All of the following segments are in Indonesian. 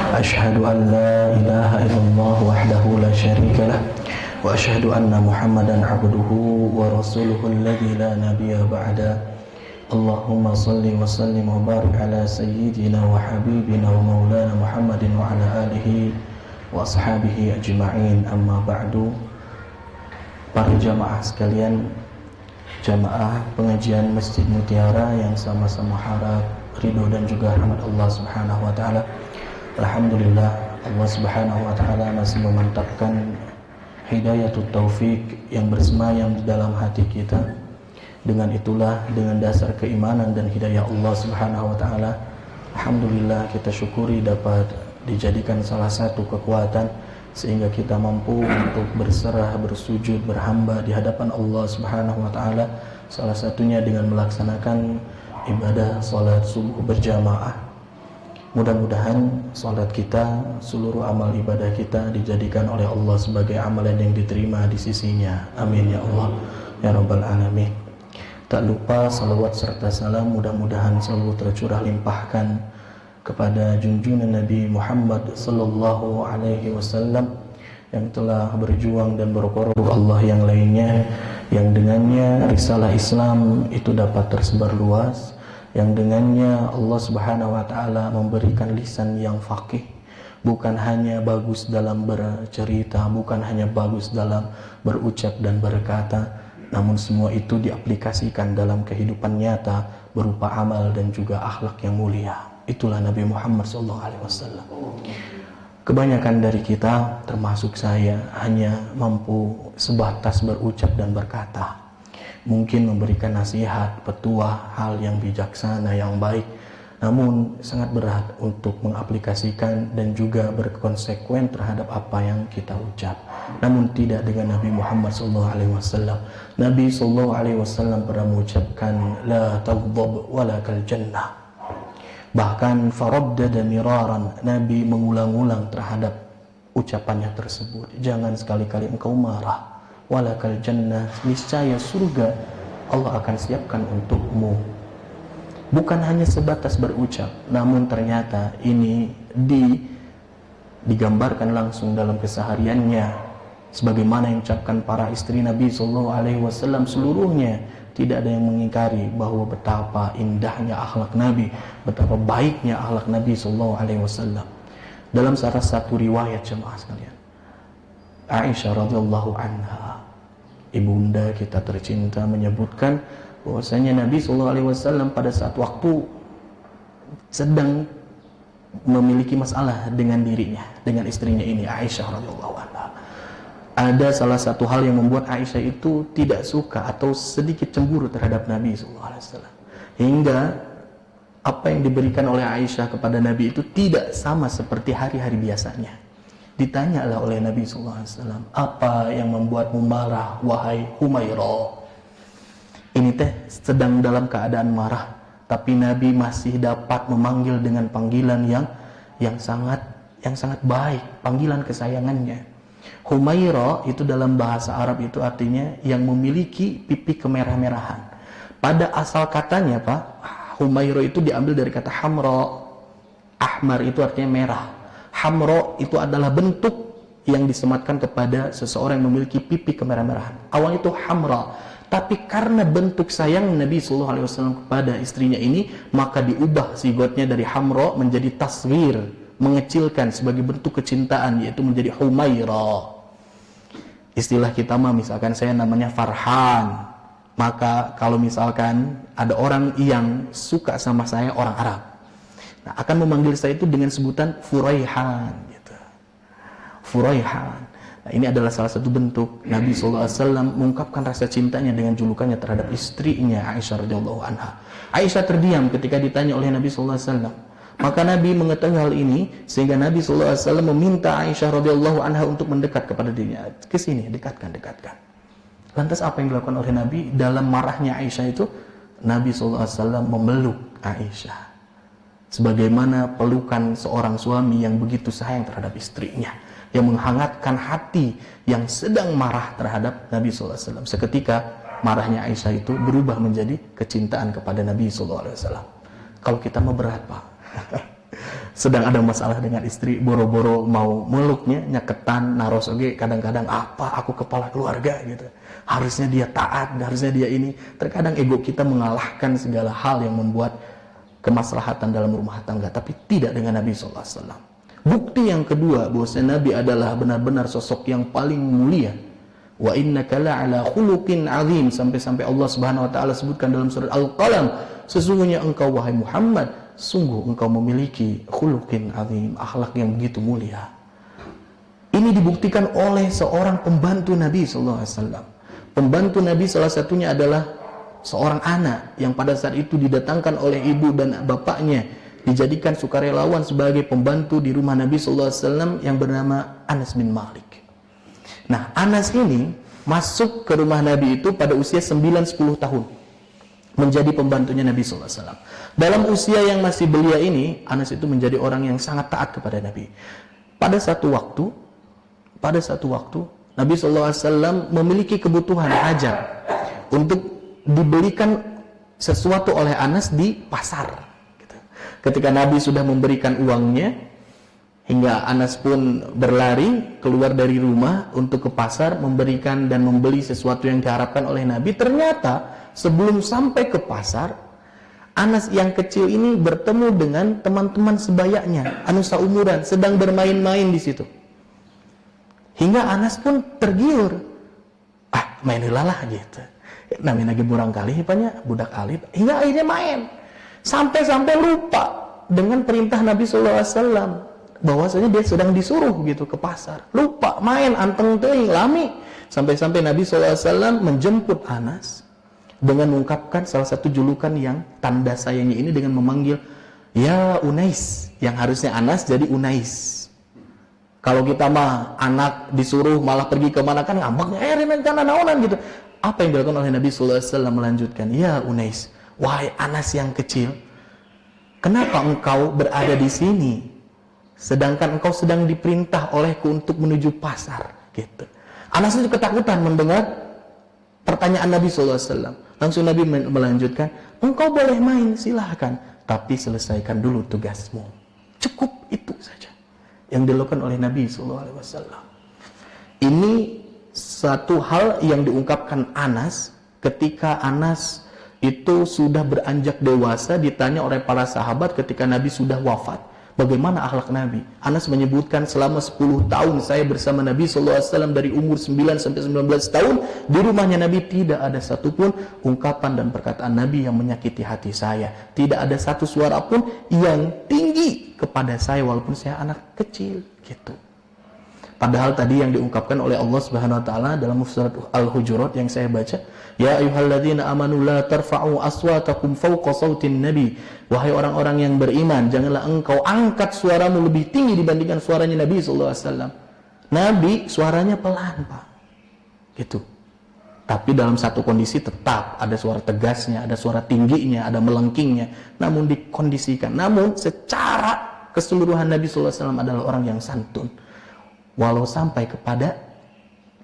أشهد أن لا إله إلا الله وحده لا شريك له وأشهد أن محمدا عبده ورسوله الذي لا نبي بعده اللهم صل وسلم وبارك على سيدنا وحبيبنا ومولانا محمد وعلى آله وأصحابه أجمعين أما بعد. Para jamaah sekalian, jamaah pengajian Masjid Mutiara yang sama-sama harap ridho dan juga rahmat Allah Subhanahu wa taala. Alhamdulillah, Allah Subhanahu wa taala masih memantapkan hidayatut taufik yang bersemayam di dalam hati kita. Dengan itulah, dengan dasar keimanan dan hidayah Allah Subhanahu wa taala, alhamdulillah kita syukuri dapat dijadikan salah satu kekuatan sehingga kita mampu untuk berserah, bersujud, berhamba di hadapan Allah Subhanahu wa taala, salah satunya dengan melaksanakan ibadah salat subuh berjamaah. Mudah-mudahan salat kita, seluruh amal ibadah kita dijadikan oleh Allah sebagai amalan yang diterima di sisinya. Amin ya Allah ya rabbal alamin. Tak lupa salawat serta salam mudah-mudahan selalu tercurah limpahkan kepada junjungan Nabi Muhammad sallallahu alaihi wasallam yang telah berjuang dan berkorban Allah yang lainnya, yang dengannya risalah Islam itu dapat tersebar luas, yang dengannya Allah Subhanahu wa taala memberikan lisan yang faqih, bukan hanya bagus dalam bercerita, bukan hanya bagus dalam berucap dan berkata, namun semua itu diaplikasikan dalam kehidupan nyata berupa amal dan juga akhlak yang mulia. Itulah Nabi Muhammad SAW. Kebanyakan dari kita, termasuk saya, hanya mampu sebatas berucap dan berkata. Mungkin memberikan nasihat, petuah, hal yang bijaksana, yang baik. Namun sangat berat untuk mengaplikasikan dan juga berkonsekuen terhadap apa yang kita ucap. Namun tidak dengan Nabi Muhammad SAW. Nabi SAW pernah mengucapkan la taghdab walakal jannah. Bahkan faraddada miraran, Nabi mengulang-ulang terhadap ucapannya tersebut. Jangan sekali-kali engkau marah. Walakal jannah, niscaya surga Allah akan siapkan untukmu. Bukan hanya sebatas berucap, namun ternyata ini digambarkan langsung dalam kesehariannya. Sebagaimana yang ucapkan para istri Nabi SAW seluruhnya, tidak ada yang mengingkari bahwa betapa indahnya akhlak Nabi, betapa baiknya akhlak Nabi SAW. Dalam salah satu riwayat jemaah sekalian, Aisyah radhiyallahu anha, ibunda kita tercinta, menyebutkan bahwasanya Nabi SAW pada saat waktu sedang memiliki masalah dengan dirinya, dengan istrinya ini, Aisyah radhiyallahu anha. Ada salah satu hal yang membuat Aisyah itu tidak suka atau sedikit cemburu terhadap Nabi SAW. Hingga apa yang diberikan oleh Aisyah kepada Nabi itu tidak sama seperti hari-hari biasanya. Ditanyalah oleh Nabi SAW, apa yang membuatmu marah, wahai Humairah? Ini teh sedang dalam keadaan marah, tapi Nabi masih dapat memanggil dengan panggilan yang sangat baik, panggilan kesayangannya. Humairah itu dalam bahasa Arab itu artinya yang memiliki pipi kemerah-merahan. Pada asal katanya Pak, Humairah itu diambil dari kata hamra. Ahmar itu artinya merah. Hamra itu adalah bentuk yang disematkan kepada seseorang yang memiliki pipi kemerah-merahan. Awalnya itu hamra, tapi karena bentuk sayang Nabi SAW kepada istrinya ini, maka diubah sigotnya dari hamra menjadi tasghir, mengecilkan sebagai bentuk kecintaan, yaitu menjadi Humairah. Istilah kita mah, misalkan saya namanya Farhan, maka kalau misalkan ada orang yang suka sama saya, orang Arab, nah, akan memanggil saya itu dengan sebutan Furaihan gitu. Furaihan. Nah, ini adalah salah satu bentuk Nabi SAW mengungkapkan rasa cintanya dengan julukannya terhadap istrinya Aisyah radhiyallahu anha. Aisyah terdiam ketika ditanya oleh Nabi SAW. Maka Nabi mengetahui hal ini sehingga Nabi SAW meminta Aisyah radhiyallahu anha untuk mendekat kepada dirinya. Kesini, dekatkan. Lantas apa yang dilakukan oleh Nabi? Dalam marahnya Aisyah itu, Nabi SAW memeluk Aisyah. Sebagaimana pelukan seorang suami yang begitu sayang terhadap istrinya, yang menghangatkan hati yang sedang marah terhadap Nabi SAW. Seketika marahnya Aisyah itu berubah menjadi kecintaan kepada Nabi SAW. Kalau kita mau berat Pak, sedang ada masalah dengan istri, boro-boro mau meluknya, nyaketan, naros oge, kadang-kadang apa, aku kepala keluarga gitu. Harusnya dia taat, harusnya dia ini. Terkadang ego kita mengalahkan segala hal yang membuat kemaslahatan dalam rumah tangga, tapi tidak dengan Nabi SAW. Bukti yang kedua, bahwasanya Nabi adalah benar-benar sosok yang paling mulia. Wa innaka la'ala khuluqin 'azim, sampai-sampai Allah Subhanahu wa taala sebutkan dalam surat Al-Qalam, sesungguhnya engkau wahai Muhammad, sungguh engkau memiliki khuluqin 'azim, akhlak yang begitu mulia. Ini dibuktikan oleh seorang pembantu Nabi sallallahu alaihi wasallam. Pembantu Nabi salah satunya adalah seorang anak yang pada saat itu didatangkan oleh ibu dan bapaknya, dijadikan sukarelawan sebagai pembantu di rumah Nabi sallallahu alaihi wasallam yang bernama Anas bin Malik. Nah, Anas ini masuk ke rumah Nabi itu pada usia 9-10 tahun. Menjadi pembantunya Nabi SAW. Dalam usia yang masih belia ini, Anas itu menjadi orang yang sangat taat kepada Nabi. Pada satu waktu, Nabi SAW memiliki kebutuhan hajat untuk dibelikan sesuatu oleh Anas di pasar. Ketika Nabi sudah memberikan uangnya, hingga Anas pun berlari keluar dari rumah untuk ke pasar memberikan dan membeli sesuatu yang diharapkan oleh Nabi. Ternyata sebelum sampai ke pasar, Anas yang kecil ini bertemu dengan teman-teman sebayanya, anu saumuran, sedang bermain-main di situ. Hingga Anas pun tergiur. Mainilah lah gitu. Namanya lagi burang kali, budak alit. Hingga akhirnya main. Sampai-sampai lupa dengan perintah Nabi SAW. Bahwasanya dia sedang disuruh gitu ke pasar. Lupa, main, anteng teuing, lami. Sampai-sampai Nabi SAW menjemput Anas dengan mengungkapkan salah satu julukan yang tanda sayangnya ini dengan memanggil ya Unais, yang harusnya Anas jadi Unais. Kalau kita mah anak disuruh malah pergi kemana kan ngambeknya rencana naonan gitu. Apa yang dilakukan oleh Nabi SAW melanjutkan, ya Unais, wahai Anas yang kecil, kenapa engkau berada di sini sedangkan engkau sedang diperintah olehku untuk menuju pasar gitu. Anas itu ketakutan mendengar pertanyaan Nabi SAW. Langsung Nabi melanjutkan, engkau boleh main, silahkan, tapi selesaikan dulu tugasmu. Cukup itu saja yang dilakukan oleh Nabi SAW. Ini satu hal yang diungkapkan Anas ketika Anas itu sudah beranjak dewasa, ditanya oleh para sahabat ketika Nabi sudah wafat, bagaimana akhlak Nabi? Anas menyebutkan selama 10 tahun saya bersama Nabi SAW dari umur 9 sampai 19 tahun di rumahnya Nabi, tidak ada satupun ungkapan dan perkataan Nabi yang menyakiti hati saya. Tidak ada satu suara pun yang tinggi kepada saya walaupun saya anak kecil gitu. Padahal tadi yang diungkapkan oleh Allah Subhanahu wa taala dalam surat Al-Hujurat yang saya baca, ya ayyuhalladzina amanu la tarfa'u aswatakum fawqa sautin nabi. Wahai orang-orang yang beriman, janganlah engkau angkat suaramu lebih tinggi dibandingkan suaranya Nabi sallallahu alaihi wasallam. Nabi suaranya pelan, Pak. Gitu. Tapi dalam satu kondisi tetap ada suara tegasnya, ada suara tingginya, ada melengkingnya, namun dikondisikan. Namun secara keseluruhan Nabi sallallahu alaihi wasallam adalah orang yang santun. Walau sampai kepada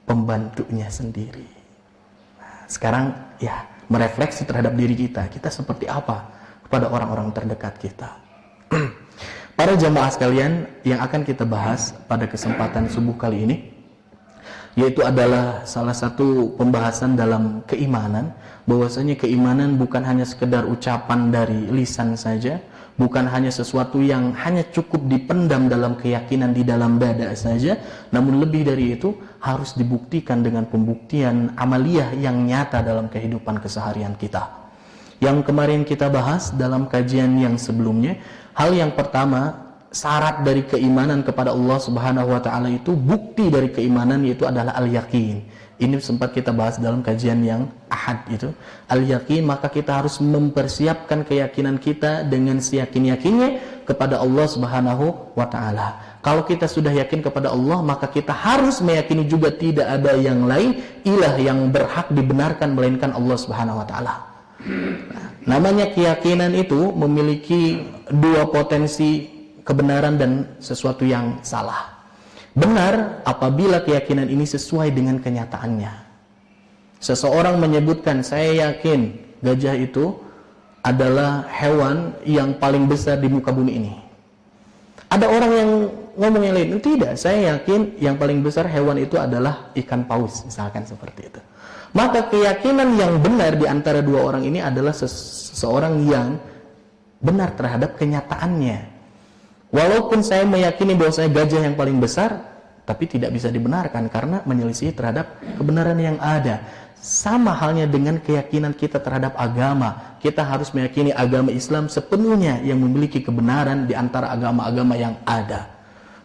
pembantunya sendiri. Nah, sekarang ya merefleksi terhadap diri kita seperti apa kepada orang-orang terdekat kita. Para jamaah sekalian, yang akan kita bahas pada kesempatan subuh kali ini yaitu adalah salah satu pembahasan dalam keimanan, bahwasanya keimanan bukan hanya sekedar ucapan dari lisan saja, bukan hanya sesuatu yang hanya cukup dipendam dalam keyakinan di dalam dada saja, namun lebih dari itu harus dibuktikan dengan pembuktian amaliyah yang nyata dalam kehidupan keseharian kita. Yang kemarin kita bahas dalam kajian yang sebelumnya, hal yang pertama, syarat dari keimanan kepada Allah Subhanahu wa taala itu, bukti dari keimanan yaitu adalah al-yaqin. Ini sempat kita bahas dalam kajian yang ahad itu. Al-yaqin, maka kita harus mempersiapkan keyakinan kita dengan seyakin-yakinnya kepada Allah Subhanahu wa taala. Kalau kita sudah yakin kepada Allah, maka kita harus meyakini juga tidak ada yang lain ilah yang berhak dibenarkan melainkan Allah Subhanahu wa taala. Namanya keyakinan itu memiliki dua potensi, kebenaran dan sesuatu yang salah. Benar apabila keyakinan ini sesuai dengan kenyataannya. Seseorang menyebutkan, saya yakin gajah itu adalah hewan yang paling besar di muka bumi ini. Ada orang yang ngomong yang lain, tidak, saya yakin yang paling besar hewan itu adalah ikan paus, misalkan seperti itu. Maka keyakinan yang benar di antara dua orang ini adalah seseorang yang benar terhadap kenyataannya. Walaupun saya meyakini bahwa saya gajah yang paling besar, tapi tidak bisa dibenarkan karena menyelisih terhadap kebenaran yang ada. Sama halnya dengan keyakinan kita terhadap agama. Kita harus meyakini agama Islam sepenuhnya yang memiliki kebenaran di antara agama-agama yang ada.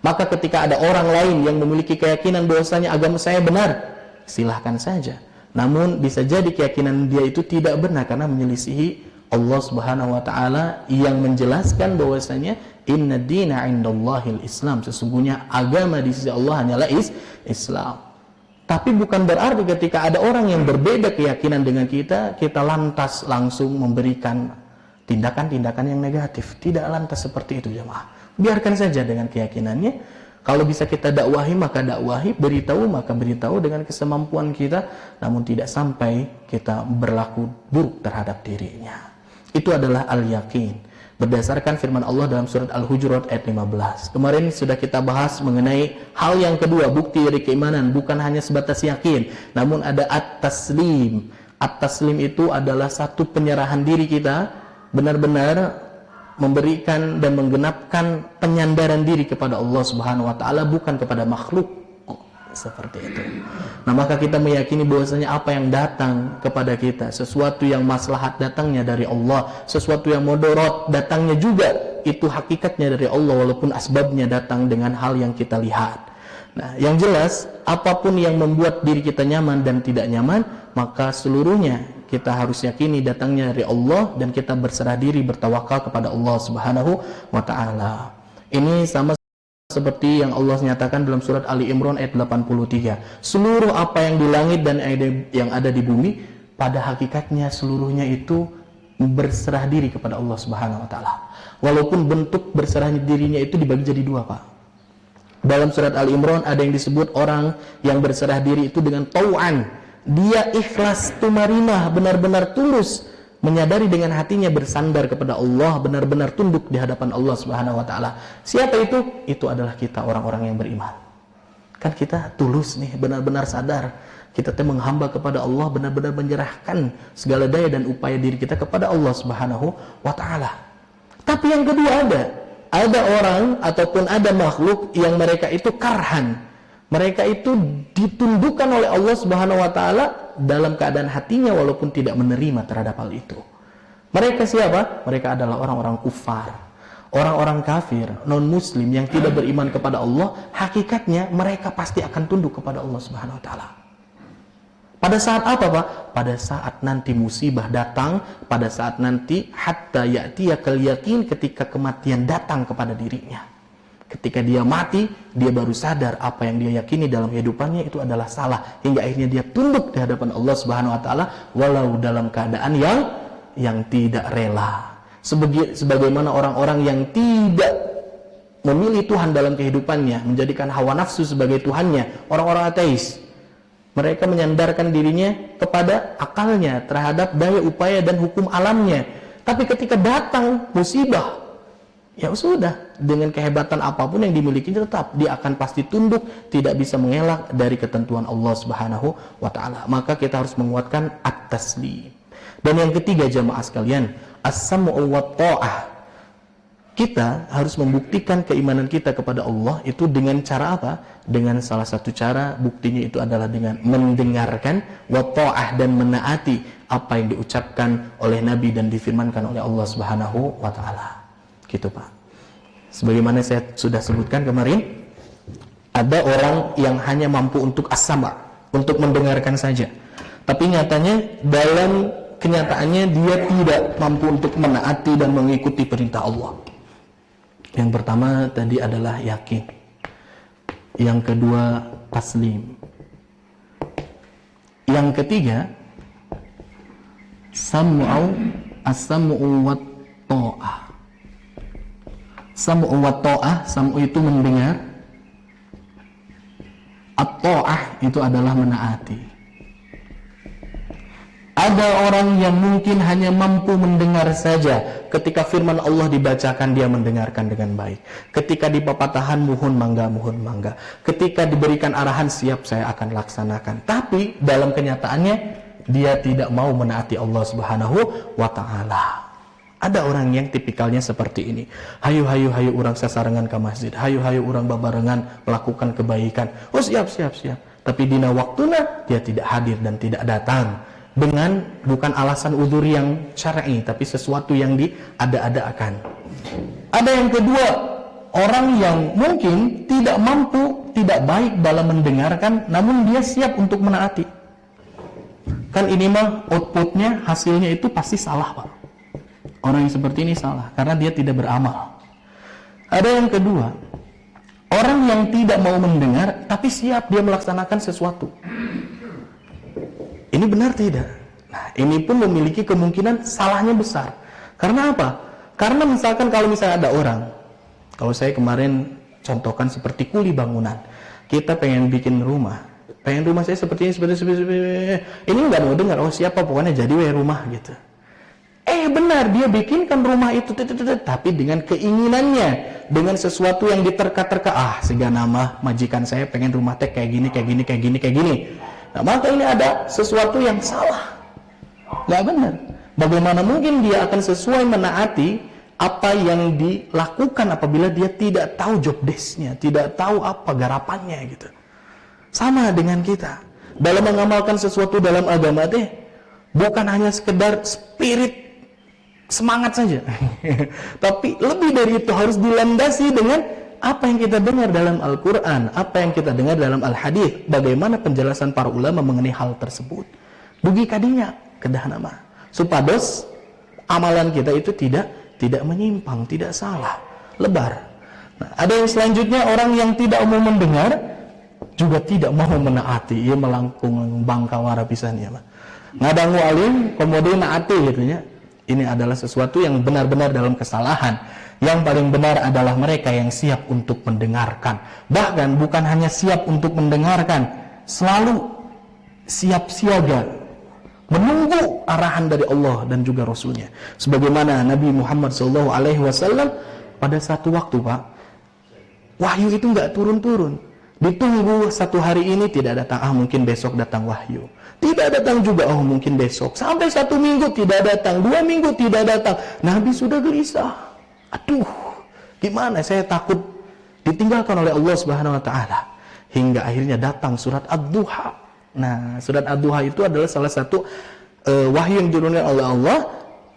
Maka ketika ada orang lain yang memiliki keyakinan bahwasanya agama saya benar, silahkan saja. Namun bisa jadi keyakinan dia itu tidak benar karena menyelisihi Allah Subhanahu wa taala yang menjelaskan bahwasanya inna dina 'indallahil Islam, sesungguhnya agama di sisi Allah hanyalah Islam. Tapi bukan berarti ketika ada orang yang berbeda keyakinan dengan kita lantas langsung memberikan tindakan-tindakan yang negatif. Tidak lantas seperti itu jemaah. Biarkan saja dengan keyakinannya. Kalau bisa kita dakwahi maka dakwahi, beritahu maka beritahu dengan kesemampuan kita, namun tidak sampai kita berlaku buruk terhadap dirinya. Itu adalah al-yakin. Berdasarkan firman Allah dalam surat Al-Hujurat ayat 15. Kemarin sudah kita bahas mengenai hal yang kedua, bukti dari keimanan, bukan hanya sebatas yakin, namun ada at-taslim. At-taslim itu adalah satu penyerahan diri kita, benar-benar memberikan dan menggenapkan penyandaran diri kepada Allah Subhanahu wa taala, bukan kepada makhluk. Seperti itu. Nah, maka kita meyakini bahwasanya apa yang datang kepada kita, sesuatu yang maslahat datangnya dari Allah, sesuatu yang mudarat datangnya juga itu hakikatnya dari Allah, walaupun asbabnya datang dengan hal yang kita lihat. Nah, yang jelas apapun yang membuat diri kita nyaman dan tidak nyaman, maka seluruhnya kita harus yakini datangnya dari Allah dan kita berserah diri, bertawakal kepada Allah Subhanahu wa taala. Ini sama seperti yang Allah nyatakan dalam surat Ali Imran ayat 83. Seluruh apa yang di langit dan yang ada di bumi, pada hakikatnya seluruhnya itu berserah diri kepada Allah Subhanahu wa taala. Walaupun bentuk berserah dirinya itu dibagi jadi dua, Pak. Dalam surat Ali Imran ada yang disebut orang yang berserah diri itu dengan tau'an. Dia ikhlas tumarimah, benar-benar tulus, menyadari dengan hatinya bersandar kepada Allah, benar-benar tunduk di hadapan Allah Subhanahu wa taala. Siapa itu? Itu adalah kita, orang-orang yang beriman. Kan kita tulus nih, benar-benar sadar kita menghamba kepada Allah, benar-benar menyerahkan segala daya dan upaya diri kita kepada Allah Subhanahu wa taala. Tapi yang kedua ada orang ataupun ada makhluk yang mereka itu karhan. Mereka itu ditundukkan oleh Allah Subhanahu wa taala dalam keadaan hatinya walaupun tidak menerima terhadap hal itu. Mereka siapa? Mereka adalah orang-orang kufar, orang-orang kafir, non-muslim yang tidak beriman kepada Allah. Hakikatnya mereka pasti akan tunduk kepada Allah Subhanahu wa taala. Pada saat apa, Pak? Pada saat nanti musibah datang, pada saat nanti hatta ya'tiyakal yaqin, ketika kematian datang kepada dirinya. Ketika dia mati, dia baru sadar apa yang dia yakini dalam kehidupannya itu adalah salah, hingga akhirnya dia tunduk di hadapan Allah Subhanahu wa taala walau dalam keadaan yang tidak rela. Sebagaimana orang-orang yang tidak memilih Tuhan dalam kehidupannya, menjadikan hawa nafsu sebagai Tuhannya, orang-orang ateis. Mereka menyandarkan dirinya kepada akalnya terhadap daya upaya dan hukum alamnya. Tapi ketika datang musibah, ya sudah, dengan kehebatan apapun yang dimiliki tetap dia akan pasti tunduk, tidak bisa mengelak dari ketentuan Allah Subhanahu wa taala. Maka kita harus menguatkan at-taslim. Dan yang ketiga jamaah sekalian, as-sam'u wa tha'ah. Kita harus membuktikan keimanan kita kepada Allah itu dengan cara apa? Dengan salah satu cara buktinya itu adalah dengan mendengarkan wa tha'ah dan menaati apa yang diucapkan oleh Nabi dan difirmankan oleh Allah Subhanahu wa taala. Gitu, Pak. Sebagaimana saya sudah sebutkan kemarin, ada orang yang hanya mampu untuk as-sama', untuk mendengarkan saja. Tapi nyatanya dalam kenyataannya dia tidak mampu untuk menaati dan mengikuti perintah Allah. Yang pertama tadi adalah yakin. Yang kedua taslim. Yang ketiga as-sam'u wa tha'ah. Sam'u wa ta'ah, sam'u itu mendengar, at-ta'ah itu adalah menaati. Ada orang yang mungkin hanya mampu mendengar saja. Ketika firman Allah dibacakan, dia mendengarkan dengan baik. Ketika di pepatahan, mohon mangga. Ketika diberikan arahan, siap, saya akan laksanakan. Tapi dalam kenyataannya, dia tidak mau menaati Allah Subhanahu wa Ta'ala. Ada orang yang tipikalnya seperti ini. Hayu orang sasarengan ke masjid. Hayu orang babarengan melakukan kebaikan. Oh siap. Tapi dina waktuna, dia tidak hadir dan tidak datang. Dengan bukan alasan uzur yang syar'i, tapi sesuatu yang diada-adakan. Ada yang kedua, orang yang mungkin tidak mampu, tidak baik dalam mendengarkan, namun dia siap untuk menaati. Kan ini mah outputnya, hasilnya itu pasti salah, Pak. Orang yang seperti ini salah, karena dia tidak beramal. Ada yang kedua, orang yang tidak mau mendengar, tapi siap dia melaksanakan sesuatu. Ini benar tidak? Nah, ini pun memiliki kemungkinan salahnya besar. Karena apa? Karena misalkan kalau misalnya ada orang, kalau saya kemarin contohkan seperti kuli bangunan, kita pengen bikin rumah, pengen rumah saya seperti ini, ini nggak mau dengar, oh siapa pokoknya jadi rumah gitu. Benar, dia bikinkan rumah itu, tapi dengan keinginannya, dengan sesuatu yang diterka-terka, sehingga nama majikan saya pengen rumah teh kayak gini. Nah, maka ini ada sesuatu yang salah, nggak benar. Bagaimana mungkin dia akan sesuai menaati apa yang dilakukan apabila dia tidak tahu job desk-nya, tidak tahu apa garapannya gitu. Sama dengan kita dalam mengamalkan sesuatu dalam agama teh, bukan hanya sekedar spirit semangat saja, tapi lebih dari itu harus dilandasi dengan apa yang kita dengar dalam Al-Quran, apa yang kita dengar dalam Al-Hadis, bagaimana penjelasan para ulama mengenai hal tersebut. Dugi kadinya kedah nama, supados amalan kita itu tidak menyimpang, tidak salah, lebar. Nah, ada yang selanjutnya, orang yang tidak mau mendengar juga tidak mau menaati, ia melangkung bangkawara pisannya mah. Ngadangu alim kemudian naati gitu nya. Ini adalah sesuatu yang benar-benar dalam kesalahan. Yang paling benar adalah mereka yang siap untuk mendengarkan. Bahkan bukan hanya siap untuk mendengarkan, selalu siap siaga menunggu arahan dari Allah dan juga Rasulnya. Sebagaimana Nabi Muhammad SAW pada satu waktu, Pak, wahyu itu nggak turun-turun. Ditunggu satu hari ini tidak datang, mungkin besok datang wahyu. Tidak datang juga, mungkin besok. Sampai 1 minggu tidak datang, 2 minggu tidak datang. Nabi sudah gelisah. Aduh, gimana, saya takut ditinggalkan oleh Allah Subhanahu wa Ta'ala. Hingga akhirnya datang surat Ad-Duha. Nah, surat Ad-Duha itu adalah salah satu wahyu yang diturunkan oleh Allah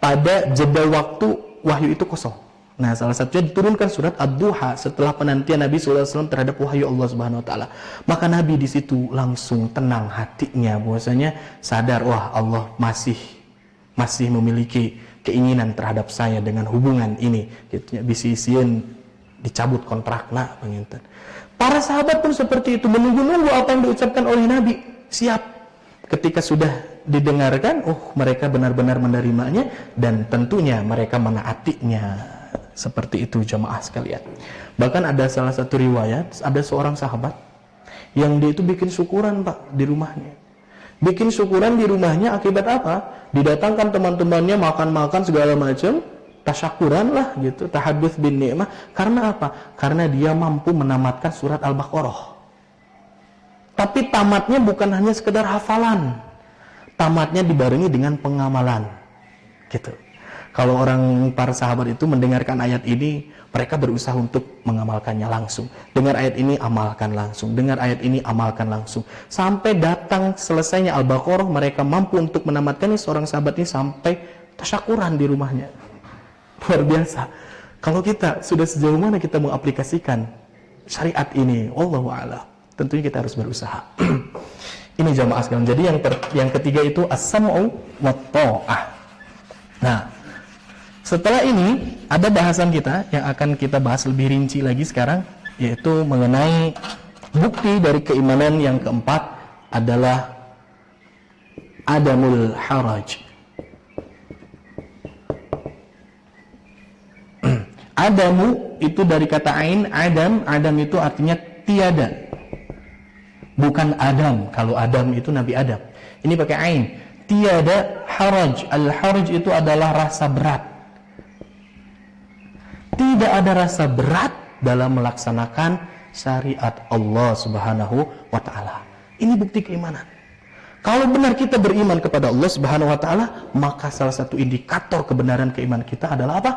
pada jeda waktu wahyu itu kosong. Nah, salah satunya diturunkan surat Ad-Duha setelah penantian Nabi SAW terhadap wahyu Allah Subhanahu wa Ta'ala. Maka Nabi di situ langsung tenang hatinya, bahwasanya sadar, wah, Allah masih memiliki keinginan terhadap saya dengan hubungan ini. Gitu, bisi-isian dicabut kontrakna penginten. Para sahabat pun seperti itu, menunggu-nunggu apa yang diucapkan oleh Nabi. Siap. Ketika sudah didengarkan, mereka benar-benar menerimanya dan tentunya mereka menaatinya. Seperti itu jamaah sekalian. Bahkan ada salah satu riwayat, ada seorang sahabat yang dia itu bikin syukuran, Pak, di rumahnya. Bikin syukuran di rumahnya akibat apa? Didatangkan teman-temannya makan-makan segala macam, tasyakuran lah gitu, tahadduts bin ni'mah. Karena apa? Karena dia mampu menamatkan surat Al-Baqarah. Tapi tamatnya bukan hanya sekedar hafalan. Tamatnya dibarengi dengan pengamalan. Gitu. Kalau para sahabat itu mendengarkan ayat ini, mereka berusaha untuk mengamalkannya langsung. Dengar ayat ini, amalkan langsung. Dengar ayat ini, amalkan langsung. Sampai datang selesainya Al-Baqarah, mereka mampu untuk menamatkannya. Seorang sahabat ini sampai tasyakuran di rumahnya. Luar biasa. Kalau kita sudah sejauh mana kita mengaplikasikan syariat ini, wallahu a'lam. Tentunya kita harus berusaha. Ini jamaah sekalian. Jadi yang ketiga itu as-sam'u wa ta'ah. Nah, setelah ini ada bahasan kita yang akan kita bahas lebih rinci lagi sekarang, yaitu mengenai bukti dari keimanan yang keempat adalah adamul haraj. Adamu itu dari kata ain, adam itu artinya tiada. Bukan Adam, kalau Adam itu Nabi Adam. Ini pakai ain, tiada haraj. Al-haraj itu adalah rasa berat. Tidak ada rasa berat dalam melaksanakan syariat Allah Subhanahu wa taala. Ini bukti keimanan. Kalau benar kita beriman kepada Allah Subhanahu wa taala, maka salah satu indikator kebenaran keimanan kita adalah apa?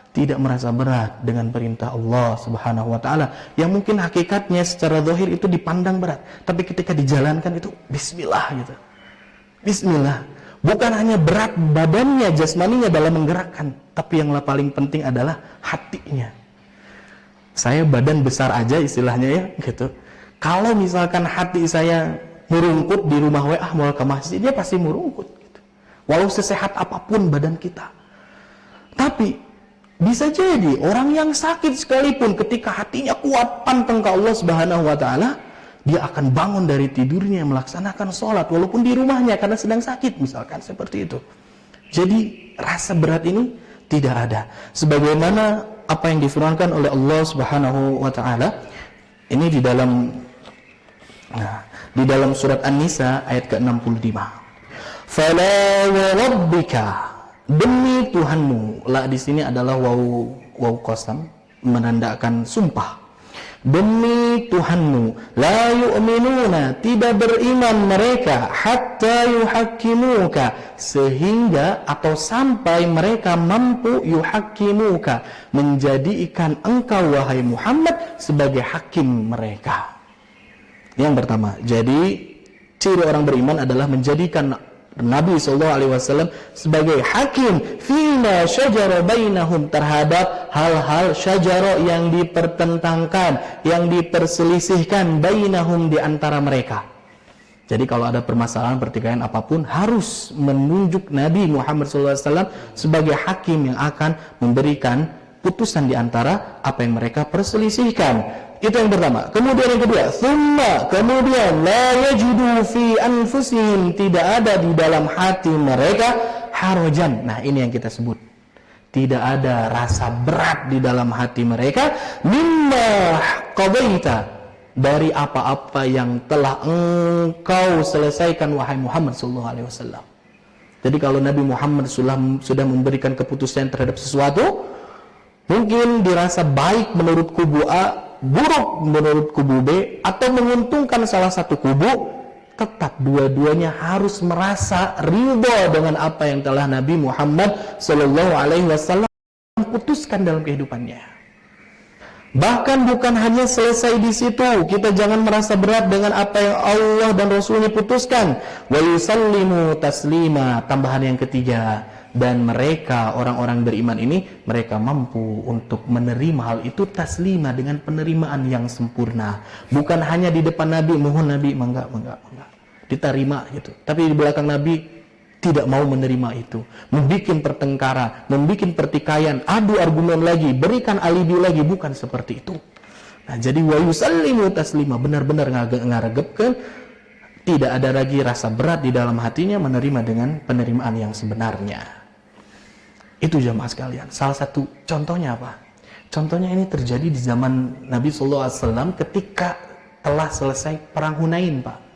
Tidak merasa berat dengan perintah Allah Subhanahu wa taala yang mungkin hakikatnya secara zahir itu dipandang berat, tapi ketika dijalankan itu bismillah gitu. Bismillah. Bukan hanya berat badannya, jasmaninya dalam menggerakkan, tapi yang paling penting adalah hatinya. Saya badan besar aja istilahnya ya gitu. Kalau misalkan hati saya murungkut di rumah WA mau ke masjid, dia pasti murungkut gitu. Walau sesehat apapun badan kita. Tapi bisa jadi orang yang sakit sekalipun ketika hatinya kuat pantang ke Allah Subhanahu wa taala, dia akan bangun dari tidurnya melaksanakan sholat walaupun di rumahnya karena sedang sakit misalkan seperti itu. Jadi rasa berat ini tidak ada. Sebagaimana apa yang difirmankan oleh Allah Subhanahu wa taala ini di dalam surat An-Nisa ayat ke-65. Fala wa rabbika, demi Tuhanmu. La di sini adalah waw qasam menandakan sumpah. Demi Tuhanmu, la yu'minuna, tidak beriman mereka hatta yuhakkimuka, sehingga atau sampai mereka mampu yuhakkimuka, menjadikan engkau wahai Muhammad sebagai hakim mereka. Yang pertama, jadi ciri orang beriman adalah menjadikan Nabi SAW sebagai hakim fima syajara bainahum, terhadap hal-hal syajara yang dipertentangkan, yang diperselisihkan bainahum, di antara mereka. Jadi kalau ada permasalahan pertikaian apapun, harus menunjuk Nabi Muhammad SAW sebagai hakim yang akan memberikan putusan di antara apa yang mereka perselisihkan. Itu yang pertama. Kemudian yang kedua, thumma, kemudian la yajidu fi anfusihim, tidak ada di dalam hati mereka harajan. Nah, ini yang kita sebut. Tidak ada rasa berat di dalam hati mereka mimma qadaita, dari apa-apa yang telah engkau selesaikan wahai Muhammad sallallahu alaihi wasallam. Jadi kalau Nabi Muhammad sudah memberikan keputusan terhadap sesuatu, mungkin dirasa baik menurut kubu A, buruk menurut kubu B, atau menguntungkan salah satu kubu, tetap dua-duanya harus merasa ridha dengan apa yang telah Nabi Muhammad sallallahu alaihi wasallam putuskan dalam kehidupannya. Bahkan bukan hanya selesai di situ, kita jangan merasa berat dengan apa yang Allah dan Rasulnya putuskan. Wa yusallimu taslima, tambahan yang ketiga, dan mereka orang-orang beriman ini mereka mampu untuk menerima hal itu taslima, dengan penerimaan yang sempurna. Bukan hanya di depan Nabi, mohon Nabi enggak diterima gitu, tapi di belakang Nabi tidak mau menerima itu, membikin pertengkaran, membikin pertikaian, adu argumen lagi, berikan alibi lagi, bukan seperti itu. Nah, jadi wa yusallimu taslima, benar-benar ngaregepkeun, tidak ada lagi rasa berat di dalam hatinya, menerima dengan penerimaan yang sebenarnya. Itu jamaah sekalian. Salah satu contohnya apa? Contohnya ini terjadi di zaman Nabi SAW ketika telah selesai perang Hunain, Pak.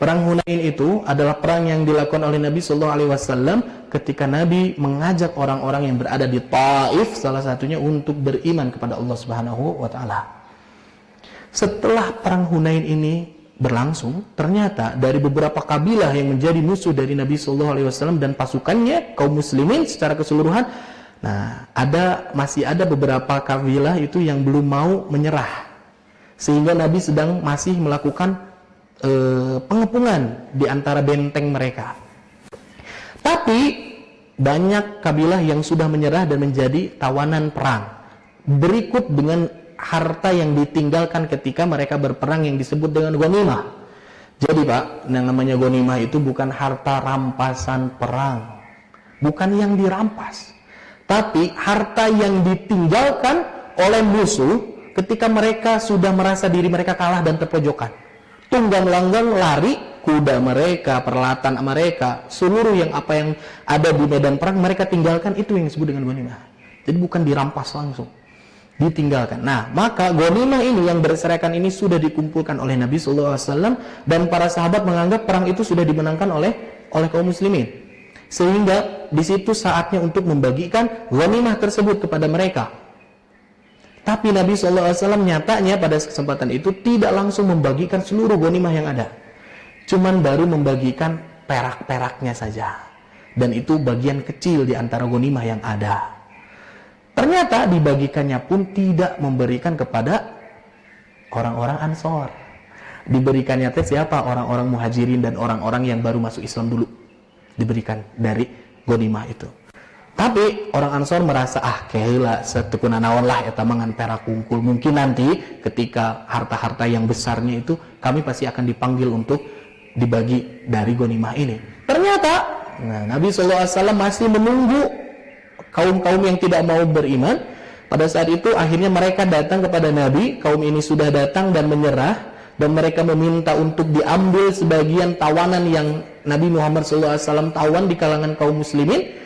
Perang Hunain itu adalah perang yang dilakukan oleh Nabi SAW ketika Nabi mengajak orang-orang yang berada di Taif, salah satunya untuk beriman kepada Allah Subhanahu wa taala. Setelah perang Hunain ini berlangsung, ternyata dari beberapa kabilah yang menjadi musuh dari Nabi SAW dan pasukannya, kaum muslimin secara keseluruhan, nah masih ada beberapa kabilah itu yang belum mau menyerah, sehingga Nabi sedang masih melakukan pengepungan di antara benteng mereka. Tapi banyak kabilah yang sudah menyerah dan menjadi tawanan perang, berikut dengan harta yang ditinggalkan ketika mereka berperang yang disebut dengan ghanimah. Jadi Pak, yang namanya ghanimah itu bukan harta rampasan perang, bukan yang dirampas, tapi harta yang ditinggalkan oleh musuh ketika mereka sudah merasa diri mereka kalah dan terpojokan. Tunggang langgang lari, kuda mereka, peralatan mereka, seluruh yang ada di medan perang mereka tinggalkan, itu yang disebut dengan ghanimah. Jadi bukan dirampas langsung, ditinggalkan. Nah, maka ghanimah ini yang berserakan ini sudah dikumpulkan oleh Nabi SAW, dan para sahabat menganggap perang itu sudah dimenangkan oleh oleh kaum muslimin. Sehingga di situ saatnya untuk membagikan ghanimah tersebut kepada mereka. Tapi Nabi SAW nyatanya pada kesempatan itu tidak langsung membagikan seluruh ghanimah yang ada. Cuman baru membagikan perak-peraknya saja. Dan itu bagian kecil di antara ghanimah yang ada. Ternyata dibagikannya pun tidak memberikan kepada orang-orang Ansor. Diberikannya siapa? Orang-orang Muhajirin dan orang-orang yang baru masuk Islam dulu. Diberikan dari ghanimah itu. Tapi orang Ansor merasa kayaklah setukuna naon lah eta mangan perak kungkul. Mungkin nanti ketika harta-harta yang besarnya itu kami pasti akan dipanggil untuk dibagi dari ghanimah ini. Ternyata Nabi SAW masih menunggu kaum-kaum yang tidak mau beriman. Pada saat itu akhirnya mereka datang kepada Nabi. Kaum ini sudah datang dan menyerah, dan mereka meminta untuk diambil sebagian tawanan yang Nabi Muhammad SAW tawan di kalangan kaum muslimin.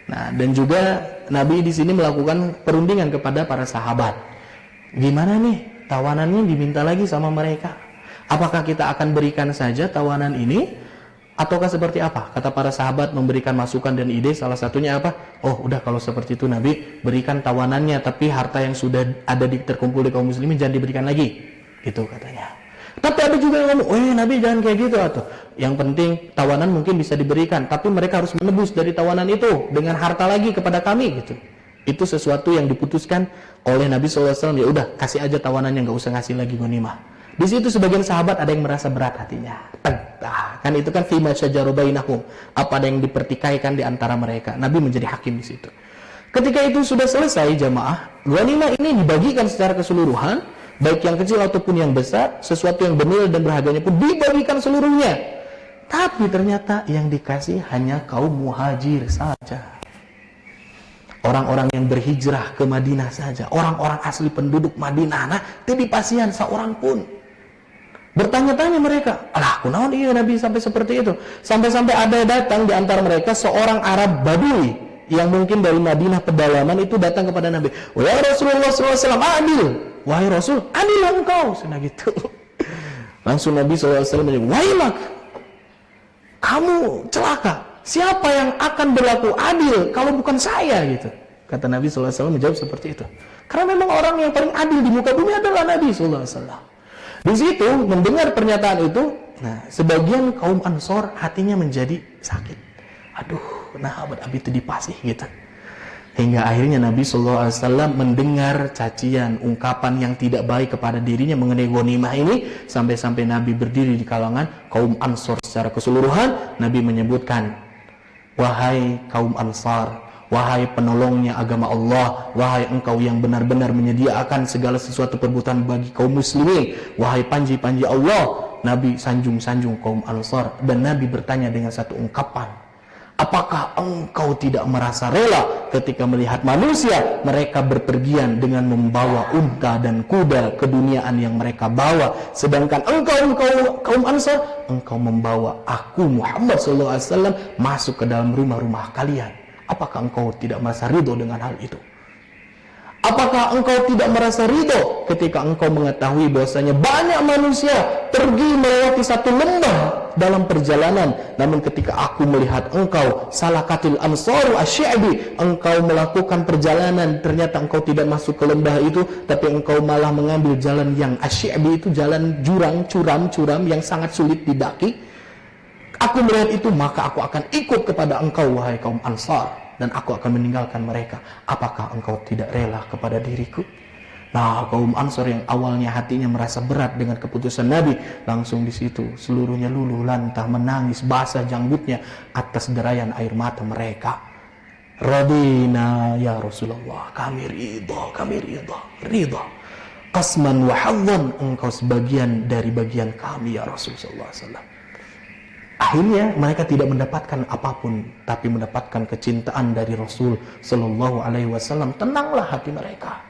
Nah, dan juga Nabi di sini melakukan perundingan kepada para sahabat. Gimana nih tawanannya diminta lagi sama mereka? Apakah kita akan berikan saja tawanan ini? Ataukah seperti apa? Kata para sahabat memberikan masukan dan ide. Salah satunya apa? Udah kalau seperti itu Nabi berikan tawanannya, tapi harta yang sudah ada terkumpul di kaum muslimin jangan diberikan lagi. Itu katanya. Tapi ada juga yang ngomong, Nabi jangan kayak gitu atau yang penting tawanan mungkin bisa diberikan, tapi mereka harus menebus dari tawanan itu dengan harta lagi kepada kami gitu. Itu sesuatu yang diputuskan oleh Nabi SAW. Ya udah kasih aja tawanannya, nggak usah ngasih lagi ghanimah. Di situ sebagian sahabat ada yang merasa berat hatinya. Kan itu kan fima syajaru bainahum, apa ada yang dipertikaikan di antara mereka. Nabi menjadi hakim di situ. Ketika itu sudah selesai jamaah, ghanimah ini dibagikan secara keseluruhan, baik yang kecil ataupun yang besar, sesuatu yang bernilai dan berharganya pun dibagikan seluruhnya. Tapi ternyata yang dikasih hanya kaum muhajir saja. Orang-orang yang berhijrah ke Madinah saja, orang-orang asli penduduk Madinah, tidak dipasihan seorang pun. Bertanya-tanya mereka, kunaon iya Nabi sampai seperti itu? Sampai-sampai ada datang di antara mereka seorang Arab Badui yang mungkin dari Madinah pedalaman itu datang kepada Nabi. Wahai Rasulullah SAW, adil. Wahai Rasul, adil engkau. Senang gitu. Langsung Nabi SAW menyebut, wailak, kamu celaka. Siapa yang akan berlaku adil kalau bukan saya gitu. Kata Nabi SAW menjawab seperti itu. Karena memang orang yang paling adil di muka bumi adalah Nabi SAW. Di situ mendengar pernyataan itu, sebagian kaum Ansor hatinya menjadi sakit. Abad itu dipasih gitu. Hingga akhirnya Nabi SAW mendengar cacian, ungkapan yang tidak baik kepada dirinya mengenai ghanimah ini, sampai-sampai Nabi berdiri di kalangan kaum Ansor secara keseluruhan. Nabi menyebutkan, wahai kaum Ansar, wahai penolongnya agama Allah, wahai engkau yang benar-benar menyediakan segala sesuatu perbuatan bagi kaum muslimin, wahai panji-panji Allah. Nabi sanjung-sanjung kaum Ansar, dan Nabi bertanya dengan satu ungkapan, apakah engkau tidak merasa rela ketika melihat manusia mereka berpergian dengan membawa unta dan kuda keduniaan yang mereka bawa, sedangkan engkau kaum Ansar, engkau membawa aku Muhammad SAW masuk ke dalam rumah-rumah kalian? Apakah engkau tidak merasa ridho dengan hal itu? Apakah engkau tidak merasa ridho ketika engkau mengetahui bahwasanya banyak manusia pergi melewati satu lembah dalam perjalanan, namun ketika aku melihat engkau salakatil ansaru asy'abi, engkau melakukan perjalanan, ternyata engkau tidak masuk ke lembah itu, tapi engkau malah mengambil jalan yang asy'abi, itu jalan jurang, curam yang sangat sulit didaki. Aku melihat itu, maka aku akan ikut kepada engkau wahai kaum Ansar, dan aku akan meninggalkan mereka. Apakah engkau tidak rela kepada diriku? Kaum Ansar yang awalnya hatinya merasa berat dengan keputusan Nabi, langsung di situ seluruhnya luluh lantah menangis basah janggutnya atas derayan air mata mereka. Radina ya Rasulullah, kami ridha. Qasman wa hadzan, engkau sebagian dari bagian kami ya Rasulullah SAW. Akhirnya mereka tidak mendapatkan apapun, tapi mendapatkan kecintaan dari Rasul Sallallahu Alaihi Wasallam. Tenanglah hati mereka.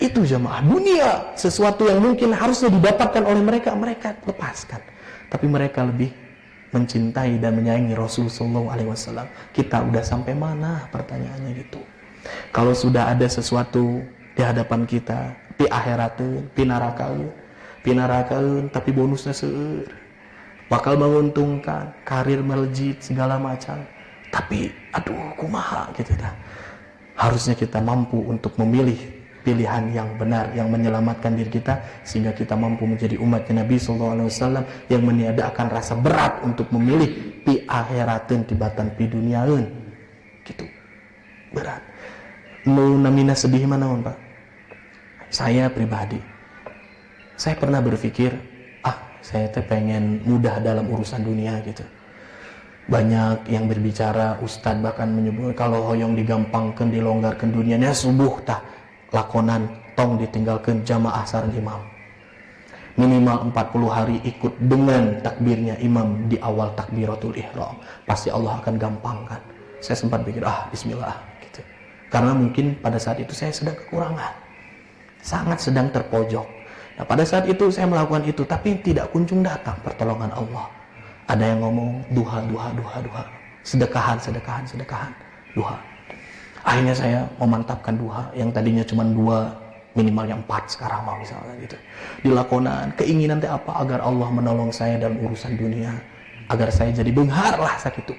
Itu jamaah, dunia sesuatu yang mungkin harusnya didapatkan oleh mereka lepaskan. Tapi mereka lebih mencintai dan menyayangi Rasul Sallallahu Alaihi Wasallam. Kita udah sampai mana? Pertanyaannya gitu. Kalau sudah ada sesuatu di hadapan kita, pi akhiratun, pi narakaun, tapi bonusnya seueur. bakal menguntungkan, karir melejit segala macam. Tapi aduh kumaha gitu dah. Harusnya kita mampu untuk memilih pilihan yang benar yang menyelamatkan diri kita sehingga kita mampu menjadi umat Nabi sallallahu alaihi wasallam yang meniadakan rasa berat untuk memilih pi akhirateun tibatan pi duniaeun. Gitu. Berat. Nu namina sedih manaon, Pak? Saya pribadi saya pernah berpikir, saya teh pengen mudah dalam urusan dunia gitu. Banyak yang berbicara, ustadz bahkan menyebut kalau hoyong digampangkan, dilonggarkan dunianya subuh tah lakonan tong ditinggalkan jamaah sareng imam. Minimal 40 hari ikut dengan takbirnya imam di awal takbiratul ihram. Pasti Allah akan gampangkan. Saya sempat pikir, bismillah gitu. Karena mungkin pada saat itu saya sedang kekurangan. Sangat sedang terpojok. Nah, pada saat itu saya melakukan itu, tapi tidak kunjung datang pertolongan Allah. Ada yang ngomong duha, sedekahan, duha. Akhirnya saya memantapkan duha yang tadinya cuma 2, minimal yang 4 sekarang mau misalnya gitu. Dilakonan, keinginan teh apa? Agar Allah menolong saya dalam urusan dunia, agar saya jadi benghar lah sakitu.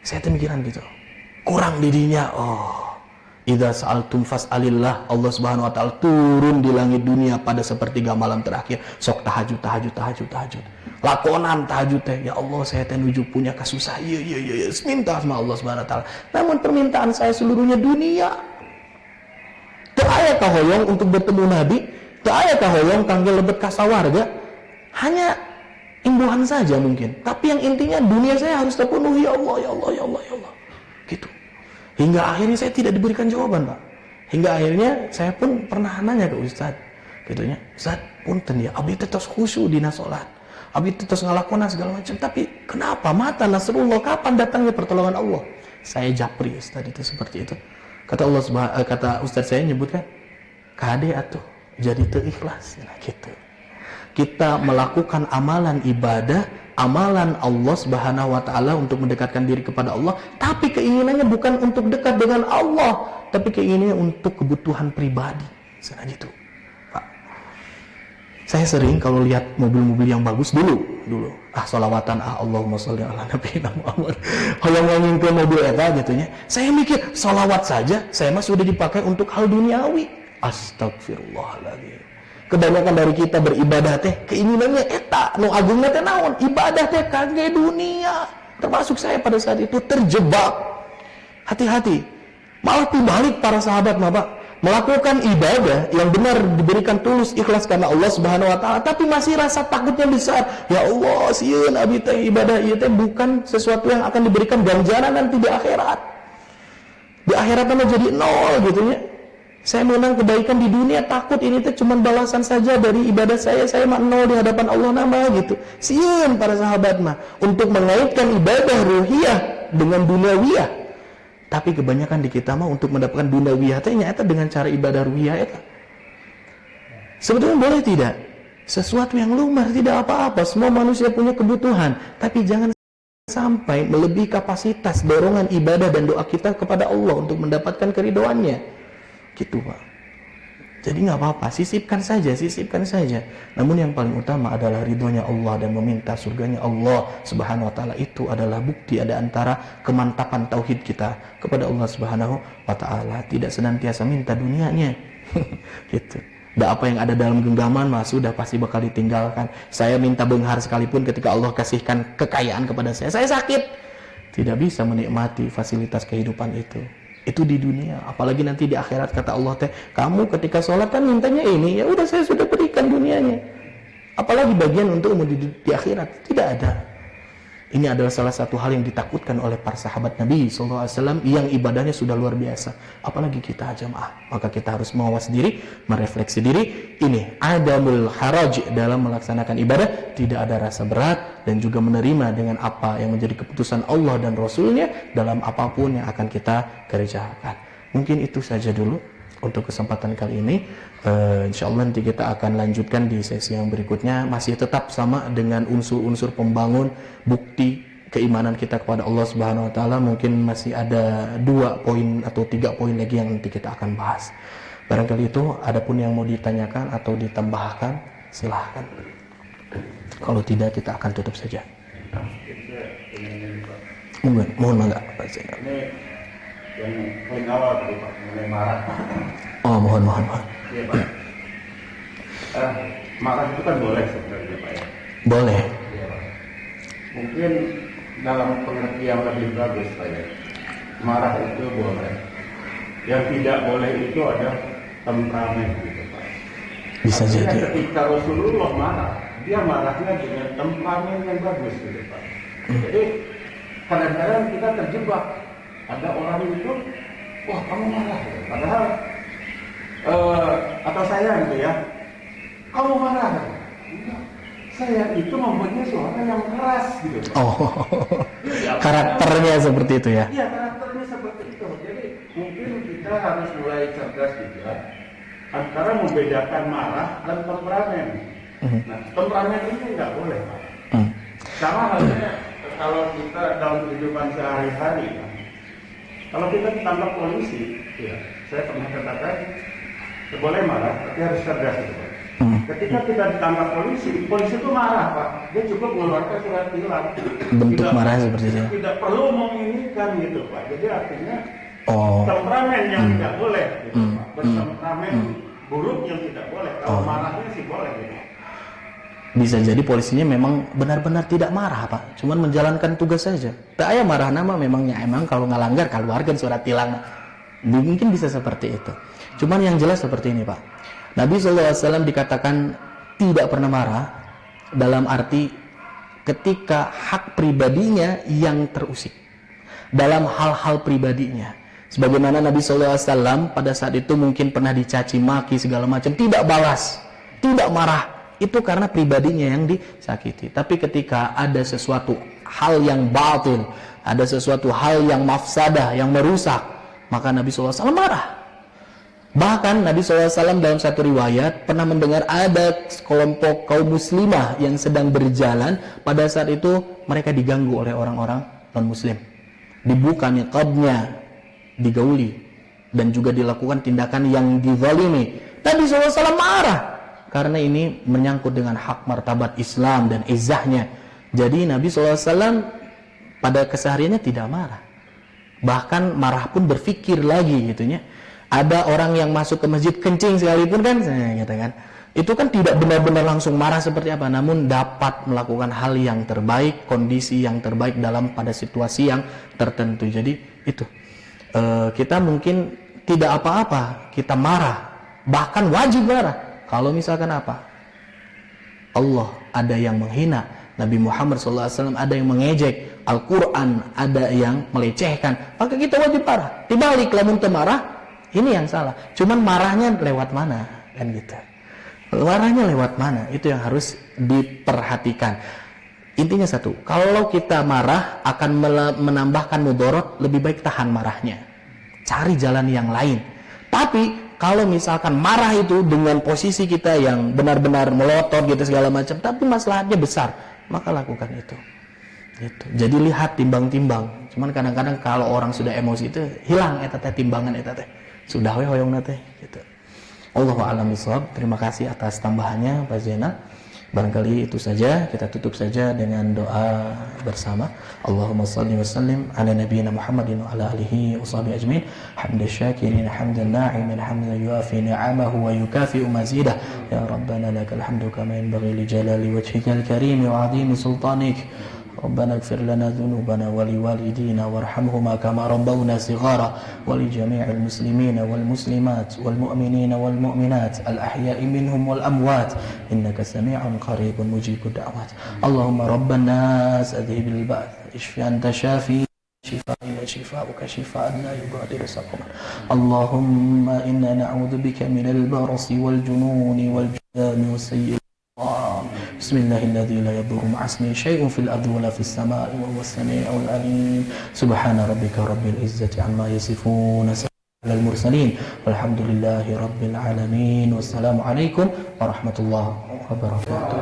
Saya mikiran gitu. Kurang didinya, idza sa'altum fas'alillah. Allah Subhanahu wa taala turun di langit dunia pada sepertiga malam terakhir. Sok tahajud. Lakonan tahajud teh. Ya Allah, saya teh nuju punya kasusah. Iya. Minta sama Allah Subhanahu wa taala. Namun permintaan saya seluruhnya dunia. Teu aya kahoyong untuk bertemu Nabi, teu aya kahoyong kangge lebet ka sawarga. Hanya imbuhan saja mungkin. Tapi yang intinya dunia saya harus terpenuhi, ya Allah. Gitu. Hingga akhirnya saya tidak diberikan jawaban, Pak. Hingga akhirnya saya pun pernah nanya ke Ustadz, gitunya, Ustadz, punten ya, abdi teh tos khusyuk dina salat, abdi teh tos ngalakonan segala macam, tapi kenapa mata Nasrullah, kapan datangnya pertolongan Allah? Saya japri Ustadz itu seperti itu. Kata Ustadz saya nyebutkan, kade atuh jadi teu ikhlas, nah gitu. Kita melakukan amalan ibadah, amalan Allah Subhanahu wa taala untuk mendekatkan diri kepada Allah, tapi keinginannya bukan untuk dekat dengan Allah, tapi keinginannya untuk kebutuhan pribadi. Sana gitu, Pak. Saya sering kalau lihat mobil-mobil yang bagus dulu, sholawatan, Allahumma sholli ala nabiyina Muhammad. Hoyong ngomongin mobil eta gitunya. Saya mikir, sholawat saja saya mah sudah dipakai untuk hal duniawi. Astagfirullahaladzim. Kebanyakan dari kita beribadah teh keinginannya eta nu agungna teh naon? Ibadah teh kangge dunia. Termasuk saya pada saat itu terjebak. Hati-hati. Malah dibalik para sahabat Pak, melakukan ibadah yang benar diberikan tulus ikhlas karena Allah Subhanahu wa taala, tapi masih rasa takutnya besar. Ya Allah, sieun abi teh ibadah ieu teh bukan sesuatu yang akan diberikan ganjaran nanti di akhirat. Di akhirat mah jadi nol gitu ya. Saya menang kebaikan di dunia, takut ini tuh cuma balasan saja dari ibadah saya mah nol di hadapan Allah nama gitu. Sieun para sahabat mah untuk mengaitkan ibadah ruhiyah dengan duniawiyah. Tapi kebanyakan di kita mah untuk mendapatkan duniawiyah teh nyata dengan cara ibadah ruhiyah eta. Sebetulnya boleh tidak? Sesuatu yang lumrah, tidak apa-apa, semua manusia punya kebutuhan, tapi jangan sampai melebihi kapasitas dorongan ibadah dan doa kita kepada Allah untuk mendapatkan keridhoannya. Gitu, Pak. Jadi nggak apa-apa, sisipkan saja. Namun yang paling utama adalah ridhonya Allah dan meminta surganya Allah Subhanahu wa taala. Itu adalah bukti ada antara kemantapan tauhid kita kepada Allah Subhanahu wa taala. Tidak senantiasa minta dunianya. Gitu. Apa yang ada dalam genggaman mah sudah pasti bakal ditinggalkan. Saya minta benghar sekalipun ketika Allah kasihkan kekayaan kepada saya sakit. Tidak bisa menikmati fasilitas kehidupan itu. Itu di dunia, apalagi nanti di akhirat kata Allah teh, kamu ketika sholat kan mintanya ini, ya udah saya sudah berikan dunianya. Apalagi bagian untukmu di akhirat, tidak ada. Ini adalah salah satu hal yang ditakutkan oleh para sahabat Nabi SAW yang ibadahnya sudah luar biasa. Apalagi kita jamaah. Maka kita harus mawas diri, merefleksi diri. Ini adamul haraj dalam melaksanakan ibadah. Tidak ada rasa berat dan juga menerima dengan apa yang menjadi keputusan Allah dan Rasulnya dalam apapun yang akan kita kerjakan. Mungkin itu saja dulu untuk kesempatan kali ini. Insyaallah nanti kita akan lanjutkan di sesi yang berikutnya, masih tetap sama dengan unsur-unsur pembangun bukti keimanan kita kepada Allah Subhanahu wa taala. Mungkin masih ada 2 poin atau 3 poin lagi yang nanti kita akan bahas. Barangkali itu adapun yang mau ditanyakan atau ditambahkan, silahkan. Kalau tidak kita akan tutup saja. Mohon enggak Pak Zainal. Ini yang poin awal tadi Pak, mengenai marah. Oh, mohon. Iya Pak. Marah itu kan boleh sebenarnya Pak ya. Boleh. Iya Pak. Mungkin dalam pengertian lebih bagus Pak ya. Marah itu boleh. Yang tidak boleh itu ada temperamen gitu Pak. Bisa artinya jadi. Ketika Rasulullah marah, dia marahnya dengan temperamen yang bagus gitu Pak. Jadi kadang-kadang kita terjebak, ada orang itu, wah kamu marah, padahal atau saya gitu ya, kamu marah, enggak, saya itu mempunyai suara yang keras gitu Pak. Oh, karakternya seperti itu ya? Iya, karakternya seperti itu. Jadi mungkin kita harus mulai cerdas juga antara membedakan marah dan temperamen. Nah, temperamen ini nggak boleh Pak. Sama halnya kalau kita dalam kehidupan sehari-hari, kalau kita ditangkap polisi, ya, saya pernah katakan, boleh marah, tapi harus cerdas gitu, Pak. Ketika kita ditangkap polisi itu marah Pak, dia cukup mengeluarkan surat tilang. Bentuk marah seperti itu. Tidak perlu menginginkan gitu Pak. Jadi artinya temperamen yang tidak boleh, gitu, Pak. Temperamen buruk yang tidak boleh. Kalau marahnya sih boleh gitu. Bisa jadi polisinya memang benar-benar tidak marah Pak, cuman menjalankan tugas saja. Tak ayah marah nama memangnya emang kalau ngalanggar keluarkan surat tilang. Mungkin bisa seperti itu. Cuman yang jelas seperti ini Pak. Nabi SAW dikatakan tidak pernah marah dalam arti ketika hak pribadinya yang terusik. Dalam hal-hal pribadinya. Sebagaimana Nabi SAW pada saat itu mungkin pernah dicaci maki segala macam, tidak balas, tidak marah. Itu karena pribadinya yang disakiti. Tapi ketika ada sesuatu hal yang batil, ada sesuatu hal yang mafsadah, yang merusak, maka Nabi SAW marah. Bahkan Nabi SAW dalam satu riwayat pernah mendengar ada kelompok kaum muslimah yang sedang berjalan. Pada saat itu mereka diganggu oleh orang-orang non-muslim, dibuka niqabnya, digauli, dan juga dilakukan tindakan yang dizalimi. Nabi SAW marah karena ini menyangkut dengan hak martabat Islam dan izzahnya. Jadi Nabi SAW pada kesehariannya tidak marah. Bahkan marah pun berpikir lagi gitunya. Ada orang yang masuk ke masjid kencing sekalipun kan, gitu kan. Itu kan tidak benar-benar langsung marah seperti apa, namun dapat melakukan hal yang terbaik, kondisi yang terbaik dalam pada situasi yang tertentu. Jadi itu kita mungkin tidak apa-apa, kita marah, bahkan wajib marah. Kalau misalkan apa? Allah ada yang menghina, Nabi Muhammad SAW ada yang mengejek, Al-Quran ada yang melecehkan, maka kita wajib marah. Dibalik lamun marah, ini yang salah. Cuman marahnya lewat mana? Kan gitu. Marahnya lewat mana? Itu yang harus diperhatikan. Intinya satu, kalau kita marah akan menambahkan mudarat, lebih baik tahan marahnya. Cari jalan yang lain. Tapi kalau misalkan marah itu dengan posisi kita yang benar-benar melotot gitu segala macam, tapi masalahnya besar, maka lakukan itu. Gitu. Jadi lihat timbang-timbang. Cuman kadang-kadang kalau orang sudah emosi itu hilang timbangan sudah hoyong nate gitu. Allahu a'lam bishawab. Terima kasih atas tambahannya Pak Zainal. Barangkali itu saja, kita tutup saja dengan doa bersama. Allahumma salli wa sallim ala nabiyyina Muhammadin wa ala alihi wa sahbihi ajmain. Hamdan syakirin, hamdan na'imin, hamdan yuafi ni'amahu wa yukafi'u mazidah. Ya Rabbana lakal hamdu kama yanbaghi li jalali wajhikal karim wa 'azimi sultanik. ربنا اغفر لنا ذنوبنا ولوالدينا وارحمهما كما ربونا صغارا ولجميع المسلمين والمسلمات والمؤمنين والمؤمنات الأحياء منهم والأموات إنك سميع قريب مجيب الدعوات اللهم رب الناس أذهب البأس اشف أنت شافي شفاء شفاءك شفاء لا يغادر سقما اللهم إنا نعوذ بك من البرص والجنون والجذام والسيئات بسم الله الذي لا يضر مع اسمه شيء في الأرض ولا في السماء وهو السميع العليم سبحان ربك رب العزة عما يصفون على المرسلين والحمد لله رب العالمين والسلام عليكم ورحمة الله وبركاته